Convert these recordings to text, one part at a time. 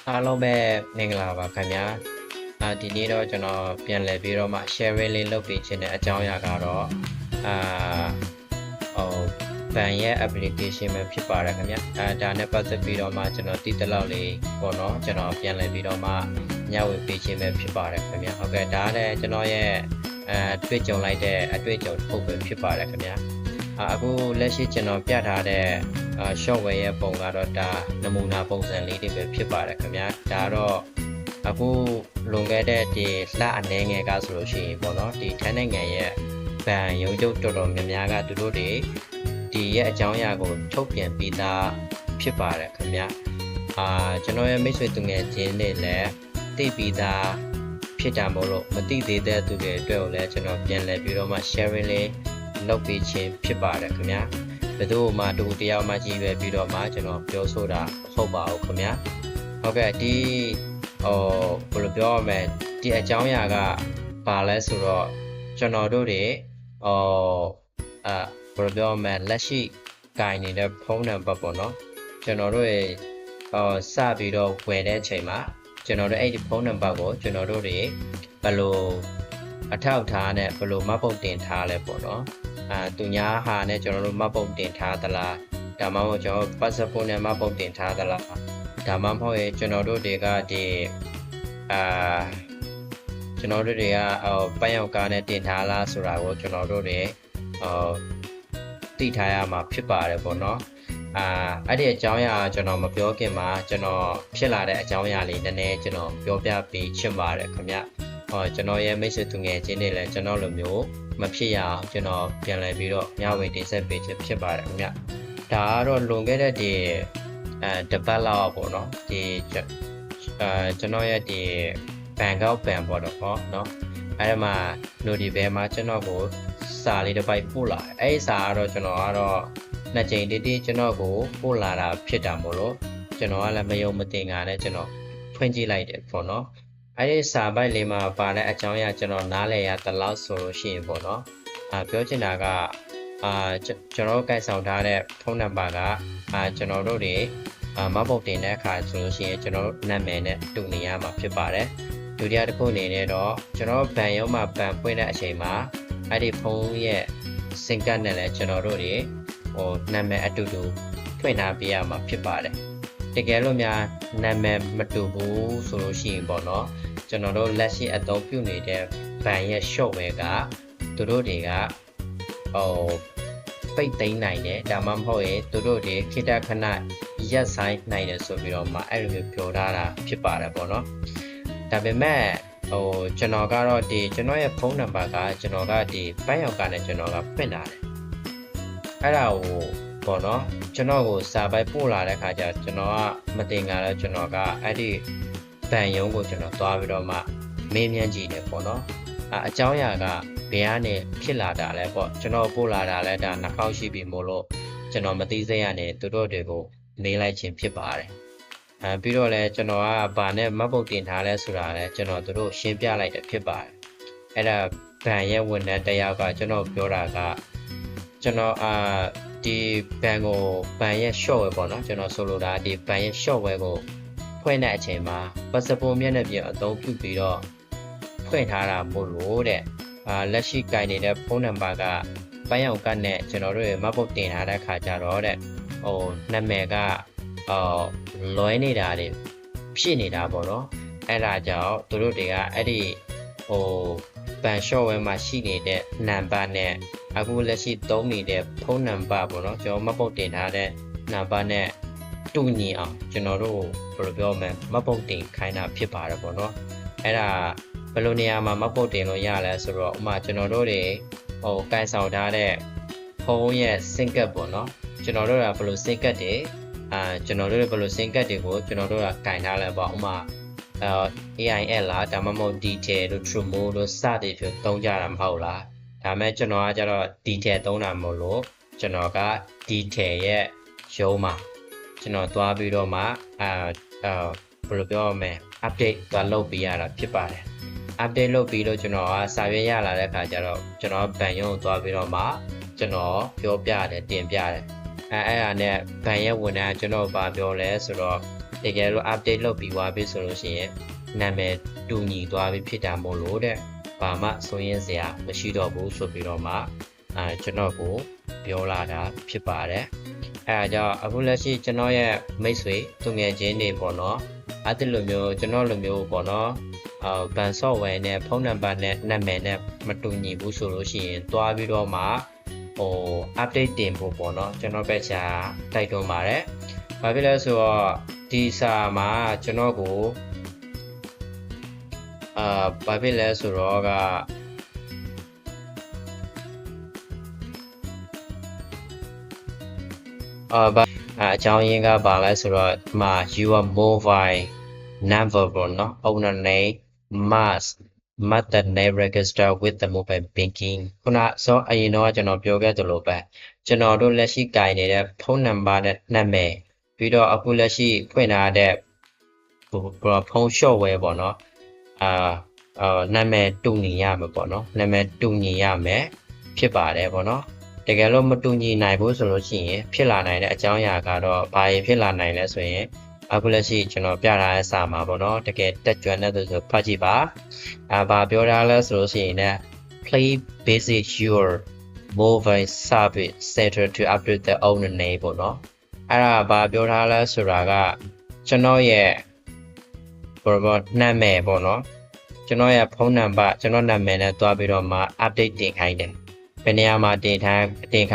အားလုံးပဲမင်္ဂလာပါခင်ဗျာဒီနေ့တော့ကျွန်တော်ပြန်လည်ပြီးတော့မှ sharing လေးလုပ်ပေးခြင်းတဲ့အကြောင်းအရာကတော့ဟိုဘန်ရဲ့ application ပဲဖြစ်ပါတယ်ခင်ဗျာဒါနဲ့ပတ်သက်ပြီးတော့မှကျွန်တော်တည်တလောက်လေးပေါ့နော်ကျွန်တော်ပြန်လည်ပြီးတော့မှညှဝေပေးခြင်းပဲဖြစ်ပါတယ်ခင်ဗျာဟုတ်ကဲ့ဒါလည်းကျွန်တော်ရဲ့တွေ့ကြုံလိုက်တဲ့အတွေ့အကြုံတစ်ခုပဲဖြစ်ပါတယ်ခင်ဗျာအခုလက်ရှိကျွန်တော်ပြထားတဲ့software ရဲ့ပုံကတော့ဒါနမူနာပုံစံလေးတွေပဲဖြစ်ပါတယ်ခင်ဗျာဒါတော့အခုလွန်ခဲ့တဲ့ဒီလအနေငယ်ကဆိုလို့ရှိရင်ပေါ့နော်ဒီထိုင်းနိုင်ငံရဲ့ဘဏ်ရုံးချုပ်တော်တော်များများကသူတို့တွေဒီရဲ့အကြောင်းအရာကိုထုတ်ပြန်ပြီးသားဖြစ်ပါတယ်ခင်ဗျာကျွန်တော်ရဲ့မိတ်ဆွေသူငယ်ချင်းတွေလည်းသိပြီးသားဖြစ်တာမို့လို့မသိသေးတဲ့သူတွေအတွက်ကိုလည်းကျွန်တော်ပြန်လည်ပြီးတော့မှ sharing လေးလုပ်ပေးခြင်းဖြစ်ပါတယ်ခင်ဗျာဘယ်သူမှတူတယောက်မှကြည့်ပဲပြီးတော့မှကျွန်တော်ပြောဆိုတာမဟုတ်ပါဘူးခင်ဗျာဟုတ်ကဲ့ဒီဘယ်လိုပြောရမလဲဒီအကြောင်းအရာကဘာလဲဆိုတော့ကျွန်တော်တို့တွေဘယ်လိုပြောရမလဲလက်ရှိကိုင်နေတဲ့ဖုန်းနံပါတ်ပေါ့နော်ကျွန်တော်တို့စပြီးတော့ဝယ်တဲ့အချိန်မှာကျွန်တော်တို့အဲ့ဒီဖုန်းနံပါတ်ကိုကျွန်တော်တို့တွေဘယ်လိုအထောက်ထားနဲ့ဘယ်လိုမှတ်ပုံတင်ထားလဲပေါ့နော်သူညာဟာနဲ့ကျွန်တော်တို့မှတ်ပုံတင်ထားသလားဒါမှမဟုတ်ကျွန်တော် passport နဲ့မှတ်ပုံတင်ထားသလားဒါမှမဟုတ်ရင်ကျွန်တော်တို့တွေကဒီကျွန်တော်တို့တွေကပန်းရောက်ကားနဲ့တင်ထားလားဆိုတာကိုကျွန်တော်တို့တွေသိထားရမှာဖြစ်ပါတယ်ပေါ့နော်အဲ့ဒီအကြောင်းအရာကျွန်တော်မပြောခင်မှာကျွန်တော်ဖြစ်လာတဲ့အကြောင်းအရာလေးနည်းနည်းကျွန်တော်ပြောပြပေးချင်ပါတယ်ခင်ဗျကျွန်တော်ရဲ့မိတ်ဆွေသူငယ်ချင်းတွေလည်းကျွန်တော်လိုမျိုးမဖြစ်ရအောင်ကျွန်တော်ပြန်လည်ပြီးတော့မျှဝေတင်ဆက်ပေးခြင်းဖြစ်ပါတယ်ခင်ဗျဒါကတော့လွန်ခဲ့တဲ့ဒီတပတ်လောက်ပေါ့နော်ဒီကျွန်တော်ရဲ့ဒီဘန်ကောက်ဘန်ပေါ့တော့နော်အဲ့ဒီမှာ notification မှာကျွန်တော်ကိုစာလေးတစ်ပိုက်ပို့လာအဲ့ဒီစာကတော့ကျွန်တော်ကတော့နှစ်ကြိမ်တိတိကျွန်တော်ကိုပို့လာတာဖြစ်တာမို့လို့ကျွန်တော်ကလည်းမယုံမတင်ငါနဲ့ကျွန်တော်ဖွင့်ကြည့်လိုက်တယ်ပေါ့နော်အဲ့ဒီစာပိုက်လေးမှာပါတဲ့အကြောင်းအရာကျွန်တော်နားလည်ရတလောက်ဆိုလို့ရှိရင်ပေါ့နော်ပြောချင်တာကကျွန်တော်ကိုင်ဆောင်ထားတဲ့ဖုန်းနံပါတ်ကကျွန်တော်တို့တွေမှတ်ပုံတင်တဲ့အခါဆိုလို့ရှိရင်ကျွန်တော်တို့နာမည်နဲ့တူနေရမှာဖြစ်ပါတယ်ဒုတိယတစ်ခုအနေနဲ့တော့ကျွန်တော်ဘန်ရုံးမှာဘန်ဖွင့်တဲ့အချိန်မှာအဲ့ဒီဖုန်းရဲ့စင်ကတ်နဲ့လည်းကျွန်တော်တို့တွေနာမည်အတူတူဖွင့်ထားပေးရမှာဖြစ်ပါတယ်တကယ်လို့များနာမည်မတူဘူးဆိုလို့ရှိရင်ပေါ့နော်ကျွန်တော်တို့လက်ရှိအသုံးပြုနေတဲ့ဘန်ရဲ့ software ကသူတို့တွေကပိတ်သိမ်းနိုင်တယ်ဒါမှမဟုတ်ရင်သူတို့တွေခိတခဏရက်ဆိုင်နိုင်တယ်ဆိုပြီးတော့မှအဲ့လိုမျိုးပြောထားတာဖြစ်ပါတယ်ပေါ့နော်ဒါပေမဲ့ကျွန်တော်ကတော့ဒီကျွန်တော်ရဲ့ဖုန်းနံပါတ်ကကျွန်တော်ကဒီပန်းရောက်ကနဲ့ကျွန်တော်ကဖွင့်ထားတယ်အဲ့ဒါကိုပေါ့နော်ကျွန်တော်ကိုစာပိုက်ပို့လာတဲ့ခါကျကျွန်တော်ကမတင်ကြတော့ကျွန်တော်ကအဲ့ဒီတန်ရုံးကိုကျွန်တော်သွားပြီးတော့မှမေးမြန်းကြည့်တယ်ပေါ့နော်အကြောင်းအရာကဘယ်ကနေဖြစ်လာတာလဲပေါ့ကျွန်တော်ပို့လာတာလဲဒါနှာခေါက်ရှိပြီမို့လို့ကျွန်တော်မသိစိတ်ရနေသူတို့တွေကိုမေးလိုက်ခြင်းဖြစ်ပါတယ်ပြီးတော့လဲကျွန်တော်ကဘာနဲ့မှတ်ပုံတင်ထားလဲဆိုတာလဲကျွန်တော်တို့ရှင်းပြလိုက်တယ်ဖြစ်ပါတယ်အဲ့ဒါဘန်ရဲ့ဝန်ထမ်းတယောက်ကကျွန်တော်ပြောတာကကျွန်တော်ဒီဘန်ကိုဘန်ရဲ့ software ပေါ့နော်ကျွန်တော်ဆိုလိုတာဒီဘန်ရဲ့ software ကိုဖွင့်တဲ့အချိန်မှာ passport မျက်နှာပြင်အသုံးပြုပြီးတော့ဖွင့်ထားတာမို့လို့တဲ့လက်ရှိကိုင်နေတဲ့ဖုန်းနံပါတ်ကပန်းရောက်ကနဲ့ကျွန်တော်တို့ရဲ့မှတ်ပုံတင်ထားတဲ့ခါကျတော့တဲ့နာမည်ကလွဲနေတာတွေဖြစ်နေတာပေါ့နော်အဲ့ဒါကြောင့်သူတို့တွေကအဲ့ဒီဘန် software မှာရှိနေတဲ့နံပါတ်နဲ့အခုလက်ရှိသုံးနေတဲ့ဖုန်းနံပါတ်ပေါ့နော်ကျွန်တော်မှတ်ပုံတင်ထားတဲ့နံပါတ်နဲ့တူညီအောင်ကျွန်တော်တို့ဘယ်လိုပြောမလဲမှတ်ပုံတင်ခိုင်းတာဖြစ်ပါတယ်ပေါ့နော်အဲ့ဒါဘယ်လိုနေရာမှာမှတ်ပုံတင်လို့ရလဲဆိုတော့ဥပမာကျွန်တော်တို့တွေကိုင်ဆောင်ထားတဲ့ဖုန်းရဲ့ SIM card ပေါ့နော်ကျွန်တော်တို့ကဘယ်လို SIM card တွေကျွန်တော်တို့ဘယ်လို SIM card တွေကိုကျွန်တော်တို့ကကင်ထားလဲပေါ့ဥပမာAIS လားဒါမှမဟုတ် Detail တို့ Trumo တို့စသည်ဖြင့်သုံးကြတာမဟုတ်လားဒါမဲ့ကျွန်တော်ကကျတော့ Detail သုံးတာမဟုတ်လို့ကျွန်တော်က Detail ရဲ့ရုံးမှာကျွန်တော်သွားပြီးတော့မှဘယ်လိုပြောရမလဲ update သွားလုပ်ပေးရတာဖြစ်ပါတယ် update လုပ်ပြီးတော့ကျွန်တော်ကစာရွက်ရလာတဲ့အခါကျတော့ကျွန်တော်ဘန်ရုံးကိုသွားပြီးတော့မှကျွန်တော်ပြောပြတယ်တင်ပြတယ်အဲ့ဒါနဲ့ဘန်ရဲ့ဝန်ထမ်းကျွန်တော်ဗာပြောလဲဆိုတော့ တကယ်လို့ update လုပ်ပြီးသွားပြီဆိုလို့ရှိရင်နာမည်တူညီသွားပြီဖြစ်တာမို့လို့တဲ့ဘာမှစိုးရင်စရာမရှိတော့ဘူးဆိုပြီးတော့မှကျွန်တော်ကိုပြောလာတာဖြစ်ပါတယ်အဲဒါကြောင့်အခုလက်ရှိကျွန်တော်ရဲ့မိတ်ဆွေသူငယ်ချင်းတွေပေါ့နော်အဲ့ဒီလိုမျိုးကျွန်တော်လိုမျိုးပေါ့နော်ဘန် software နဲ့ဖုန်းနံပါတ်နဲ့နာမည်နဲ့မတူညီဘူးဆိုလို့ရှိရင်တွားပြီးတော့မှupdate တင်ဖို့ပေါ့နော်ကျွန်တော်ပဲချာတိုက်တွန်းပါတယ်ဘာဖြစ်လဲဆိုတော့ဒီစာမှာကျွန်တော်ကိုဘာဖြစ်လဲဆိုတော့အကြောင်းရင်းကဘာလဲဆိုတော့ဒီမှာ your mobile number ပေါ့နော် owner name must register with the mobile banking ခုနဆိုအရင်တော့ကျွန်တော်ပြောခဲ့သလိုပဲကျွန်တော်တို့လက်ရှိကင်နေတဲ့ဖုန်းနံပါတ်နဲ့နာမည်ပြီးတော့အခုလက်ရှိဖွင့်ထားတဲ့ဖုန်း software ပေါ့နော်နာမည်တူညီရမယ်ပေါ့နော်နာမည်တူညီရမယ်ဖြစ်ပါတယ်ပေါ့နော်တကယ်လို့မတူညီနိုင်ဘူးဆိုလို့ရှိရင်ဖြစ်လာနိုင်တဲ့အကြောင်းအရာကတော့ဘာဖြစ်လာနိုင်လဲဆိုရင်အခုလက်ရှိကျွန်တော်ပြထားတဲ့စာမှာပေါ့နော်တကယ်တက်ကြွတဲ့သူဆိုဖတ်ကြည့်ပါဘာပြောထားလဲဆိုလို့ရှိရင်လည်း please visit your mobile service center to update the owner name ပေါ့နော်အဲ့ဒါဘာပြောထားလဲဆိုတာကကျွန်တော်ရဲ့နာမည်ပေါ့နော်ကျွန်တော်ရဲ့ဖုန်းနံပါတ်ကျွန်တော်နာမည်နဲ့တွားပြီးတော့မှ update တင်ခိုင်းတယ်ဘယ်နေရာမှာတင်ခို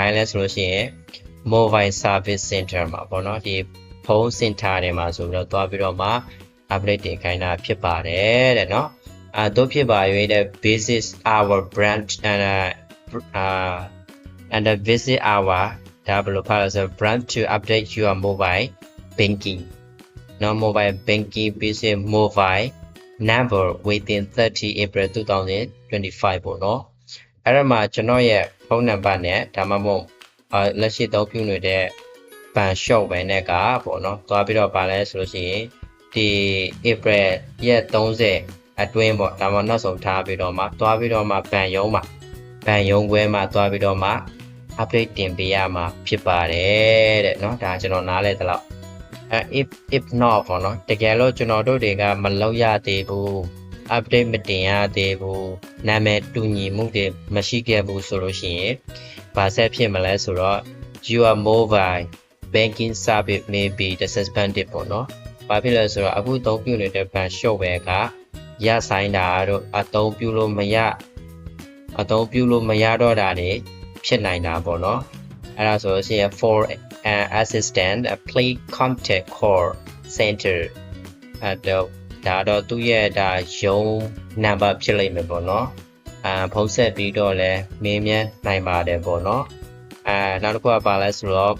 င်းလဲဆိုလို့ရှိရင် mobile service center မှာပေါ့နော်ဒီဖုန်းစင်တာတွေမှာဆိုပြီးတော့တွားပြီးတော့မှ update တင်ခိုင်းတာဖြစ်ပါတယ်တဲ့เนาะတို့ဖြစ်ပါရွေးတဲ့ visit our branch and visit our branch to update your mobile banking mobile banking visit mobile number within 30 April 2025ပေါ့เนาะအဲ့ဒါမှာကျွန်တော်ရဲ့ဖုန်းနံပါတ်နဲ့ဒါမှမဟုတ်လက်ရှိသုံးပြုနေတဲ့ဘန် shop ပဲနဲ့ကပေါ့နော်သွားပြီးတော့ပါလဲဆိုလို့ရှိရင်ဒီ April ရက်30အတွင်းပေါ့ဒါမှနောက်ဆုံးထားပြီးတော့မှသွားပြီးတော့မှဘန်ရုံးခွဲမှာသွားပြီးတော့မှ update တင်ပေးရမှာဖြစ်ပါတယ်တဲ့เนาะဒါကျွန်တော်နားလဲတလောက်if not ပေါ့နော်တကယ်လို့ကျွန်တော်တို့တွေကမလုပ်ရသေးဘူး update မတင်ရသေးဘူးနာမည်တူညီမှုတွေမရှိခဲ့ဘူးဆိုလို့ရှိရင်ဘာဆက်ဖြစ်မလဲဆိုတော့ your mobile banking service may be suspended ပေါ့နော်ဘာဖြစ်လဲဆိုတော့အခုအသုံးပြုနေတဲ့ bank software ကရဆိုင်တာတို့အသုံးပြုလို့မရတော့တာတွေဖြစ်နိုင်တာပေါ့နော်အဲ့ဒါဆိုလို့ရှိရင် for an assistant please contact call center ဒါတော့သူ့ရဲ့ဒါရုံးနံပါတ်ဖြစ်လိမ့်မယ်ပေါ့နော်ဖုန်းဆက်ပြီးတော့လည်းမေးမြန်းနိုင်ပါတယ်ပေါ့နော်နောက်တစ်ခုကပါလဲဆိုတော့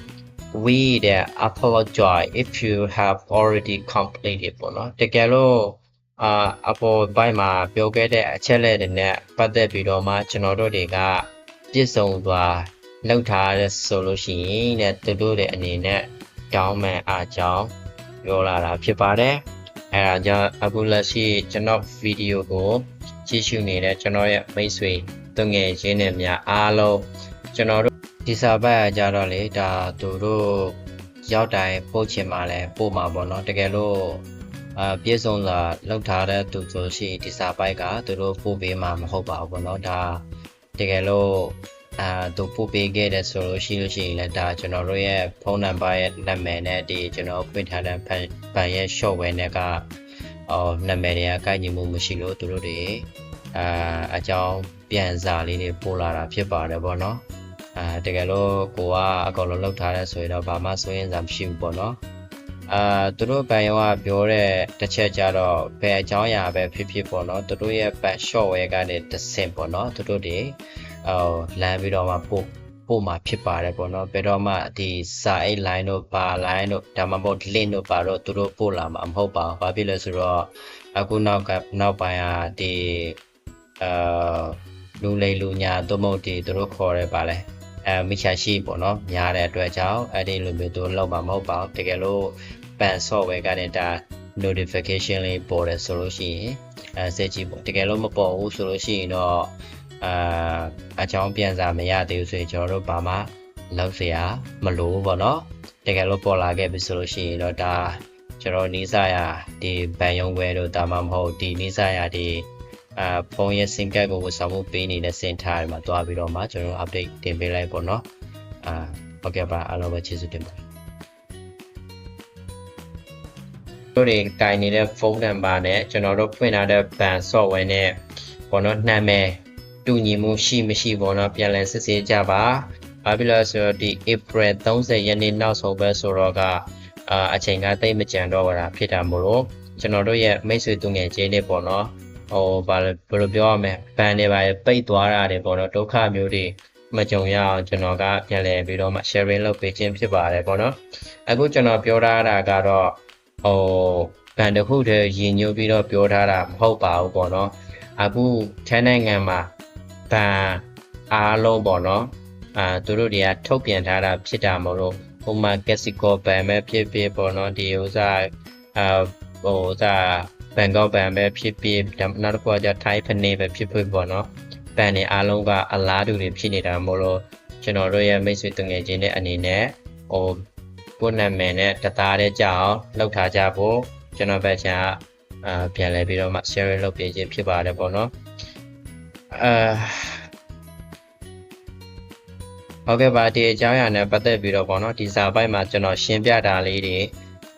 we apologize if you have already completed ပေါ့နော်တကယ်လို့အပေါ်ပိုင်းမှာပြောခဲ့တဲ့အချက်လက်တွေနဲ့ပတ်သက်ပြီးတော့မှကျွန်တော်တို့တွေကပြည့်စုံသွားလောက်ထားတဲ့ဆိုလို့ရှိရင်တဲ့သူတို့တွေအနေနဲ့တောင်းမှန်အားကြောင်းပြောလာတာဖြစ်ပါတယ်အဲဒါကြောင့်အခုလက်ရှိကျွန်တော်ဗီဒီယိုကိုကြည့်ရှုနေတဲ့ကျွန်တော်ရဲ့မိတ်ဆွေသူငယ်ချင်းတွေများအားလုံးကျွန်တော်တို့ဒီစာပတ်ကြတော့လေဒါသူတို့ရောက်တိုင်းပို့ချင်ပါလဲပို့မှာပေါ့နော်တကယ်လို့ပြည့်စုံလာလောက်ထားတဲ့သူဆိုရှိဒီစာပိုက်ကသူတို့ပို့ပေးမှာမဟုတ်ပါဘူးပေါ့နော်ဒါတကယ်လို့သူပို့ပေးခဲ့တဲ့ဆိုလို့ရှိရင်လည်းဒါကျွန်တော်တို့ရဲ့ဖုန်းနံပါတ်ရဲ့နာမည်နဲ့ဒီကျွန်တော်ဖွင့်ထားတဲ့ဘန်ရဲ့ software နဲ့ကနာမည်တွေကကိုက်ညီမှုမရှိလို့သူတို့တွေအကြောင်းပြန်စာလေးတွေပို့လာတာဖြစ်ပါတယ်ပေါ့နော်တကယ်လို့ကိုကအကောင်လုံးလောက်ထားတဲ့ဆိုရင်တော့ဘာမှစိုးရင်စားမရှိဘူးပေါ့နော်သူတို့ဘန်ရောကပြောတဲ့တစ်ချက်ကြတော့ဘယ်အကြောင်းအရာပဲဖြစ်ဖြစ်ပေါ့နော်သူတို့ရဲ့ဘန် software ကနေတစ်ဆင့်ပေါ့နော်သူတို့တွေလမ်းပြီးတော့မှပို့မှာဖြစ်ပါတယ်ပေါ့နော်ဘယ်တော့မှဒီစာအိတ် line တို့ဘာ line တို့ဒါမှမဟုတ် link တို့ဘာတော့သူတို့ပို့လာမှာမဟုတ်ပါဘူးဘာဖြစ်လဲဆိုတော့အခုနောက်ပိုင်းဒီလူလိမ်လူညာသို့မဟုတ်ဒီသူတို့ခေါ်ရဲပါလဲမိချာရှိပေါ့နော်များတဲ့အတွက်ကြောင့်အဲ့ဒီလိုမျိုးသူလောက်မှာမဟုတ်ပါဘူးတကယ်လို့ ban software ကနေဒါ notification လေးပေါ်တယ်ဆိုလို့ရှိရင်စက်ကြည့်ပေါ့တကယ်လို့မပေါ်ဘူးဆိုလို့ရှိရင်တော့အကြောင်းပြန်စာမရသေးဘူးဆိုရင်ကျွန်တော်တို့ဘာမှလောက်เสียမလို့ပေါ့နော်တကယ်လို့ပေါ်လာခဲ့ပြီဆိုလို့ရှိရင်တော့ဒါ ကျွန်တော်နီးစရာဒီဘန်ယုံပွဲတို့ဒါမှမဟုတ်ဒီနီးစရာဒီဖုန်းရဲ့ SIM card ကိုဝယ်ဆောင်မှုပေးနေတဲ့စင်ထားတွေမှာတွားပြီးတော့မှကျွန်တော် update တင်ပေးလိုက်ပေါ့နော်ဟုတ်ကဲ့ပါအားလုံးပဲကျေးဇူးတင်ပါတယ်တို့တွေကင်နေတဲ့ဖုန်းနံပါတ်နဲ့ကျွန်တော်တို့ဖွင့်ထားတဲ့ဘန် software နဲ့ပေါ့နော်နာမည်တူညီမှုရှိမရှိပေါ့နော်ပြန်လည်စစ်ဆေးကြပါဘာဖြစ်လို့ဆိုတော့ဒီ April 30ရက်နေ့နောက်ဆုံးပဲဆိုတော့ကအချိန်ကတိတ်မကြံတော့တာဖြစ်တာမို့လို့ကျွန်တော်တို့ရဲ့မိတ်ဆွေသူငယ်ချင်းတွေပေါ့နော်ဟိုဘယ်လိုပြောရမလဲဘန်တွေပါပိတ်သွားတာတွေပေါ့နော်ဒုက္ခမျိုးတွေမကြုံရအောင်ကျွန်တော်ကပြန်လည်ပြီးတော့မှ sharing လုပ်ပေးခြင်းဖြစ်ပါတယ်ပေါ့နော်အခုကျွန်တော်ပြောထားတာကတော့ဘန်တစ်ခုတည်းရည်ညွှန်းပြီးတော့ပြောထားတာမဟုတ်ပါဘူးပေါ့နော်အခုထိုင်းနိုင်ငံမှာဘန်အားလုံးပေါ့နော်သူတို့တွေကထုတ်ပြန်ထားတာဖြစ်တာမလို့ဟိုမှာ Kessico ဘန်ပဲဖြစ်ဖြစ်ပေါ့နော်ဒီဥစားဘန်ကောက်ဘန်ပဲဖြစ်ဖြစ်နောက်တစ်ခုကထိုင်းဖနေပဲဖြစ်ဖြစ်ပေါ့နော်ဘန်တွေအားလုံးကအလားတူတွေဖြစ်နေတာမို့လို့ကျွန်တော်တို့ရဲ့မိတ်ဆွေတငယ်ချင်းတွေအနေနဲ့ကိုယ်နာမည်နဲ့တသားတည်းကြအောင်လောက်ထားကြဖို့ကျွန်တော်ပဲချာပြန်လဲပြီးတော့မှ share လုပ်ပေးခြင်းဖြစ်ပါတယ်ပေါ့နော်ဟုတ်ကဲ့ပါဒီအကြောင်းအရာနဲ့ပတ်သက်ပြီးတော့ပေါ့နော်ဒီစာပိုက်မှာကျွန်တော်ရှင်းပြတာလေးတွေ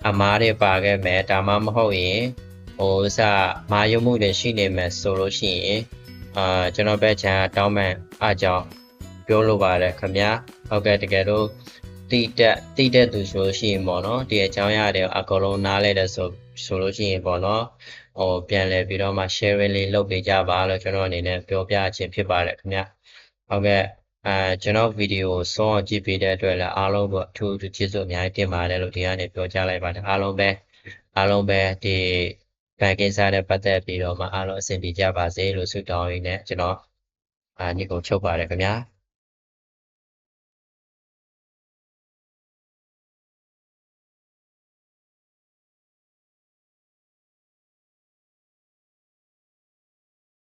အမားတွေပါခဲ့မယ်ဒါမှမဟုတ်ရင်မာယုံမှုတွေရှိနေမယ်ဆိုလို့ရှိရင်ကျွန်တော်ပဲချာတောင်းပန်အကြောင်းပြောလိုပါတယ်ခင်ဗျာဟုတ်ကဲ့တကယ်လို့တိတဲ့သူဆိုလို့ရှိရင်ပေါ့နော်ဒီအကြောင်းအရာတွေအကုန်လုံးနားလဲတဲ့ဆိုလို့ရှိရင်ပေါ့နော်ပြန်လဲပြီးတော့မှ sharing လေးလုပ်ပေးကြပါလို့ကျွန်တော်အနေနဲ့ပြောပြခြင်းဖြစ်ပါတယ်ခင်ဗျာဟုတ်ကဲ့ကျွန်တော်ဗီဒီယိုကိုစောင့်ကြည့်ပေးတဲ့အတွက်လည်းအားလုံးကိုအထူးကျေးဇူးအများကြီးတင်ပါတယ်လို့ဒီကနေပြောကြားလိုက်ပါတယ်အားလုံးပဲဒီဘန်ကိစ္စနဲ့ပတ်သက်ပြီးတော့မှအားလုံးအဆင်ပြေကြပါစေလို့ဆုတောင်းရင်းနဲ့ကျွန်တော်ညီကိုချုပ်ပါတယ်ခင်ဗျာ